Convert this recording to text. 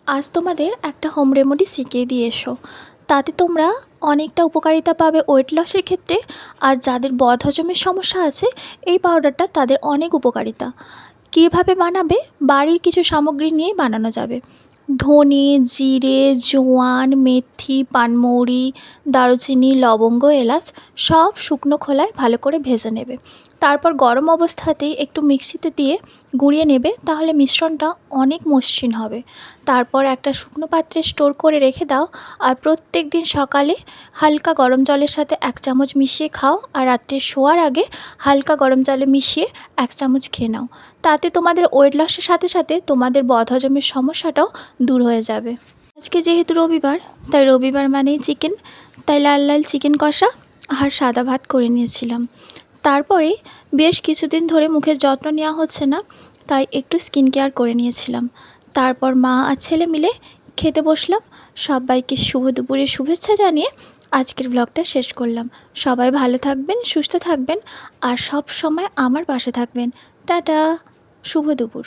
আজ তোমাদের একটা হোম রেমেডি শিখিয়ে দিয়ে এসো। তাতে তোমরা অনেকটা উপকারিতা পাবে ওয়েট লসের ক্ষেত্রে। আর যাদের বদহজমের সমস্যা আছে, এই পাউডারটা তাদের অনেক উপকারিতা। কীভাবে বানাবে? বাড়ির কিছু সামগ্রী নিয়েই বানানো যাবে। ধনে, জিরে, জোয়ান, মেথি, পানমৌরি, দারুচিনি, লবঙ্গ, এলাচ সব শুকনো খোলায় ভালো করে ভেজে নেবে। তারপর গরম অবস্থাতেই একটু মিক্সিতে দিয়ে গুঁড়িয়ে নেবে, তাহলে মিশ্রণটা অনেক মসৃণ হবে। তারপর একটা শুকনো পাত্রে স্টোর করে রেখে দাও। আর প্রত্যেক দিন সকালে হালকা গরম জলের সাথে 1 চামচ মিশিয়ে খাও, আর রাত্রে শোয়ার আগে হালকা গরম জলে মিশিয়ে 1 চামচ খেয়ে নাও। তাতে তোমাদের ওয়েট লসের সাথে সাথে তোমাদের বদহজমের সমস্যাটাও দূর হয়ে যাবে। আজকে যেহেতু রবিবার, তাই রবিবার মানেই চিকেন, তাই লাল লাল চিকেন কষা আর সাদা ভাত করে নিয়েছিলাম। তারপরে বেশ কিছুদিন ধরে মুখের যত্ন নেওয়া হচ্ছে না, তাই একটু স্কিন কেয়ার করে নিয়েছিলাম। তারপর মা আর ছেলে মিলে খেতে বসলাম। সবাইকে শুভ দুপুরের শুভেচ্ছা জানিয়ে আজকের ব্লগটা শেষ করলাম। সবাই ভালো থাকবেন, সুস্থ থাকবেন, আর সব সময় আমার পাশে থাকবেন। টাটা, শুভ দুপুর।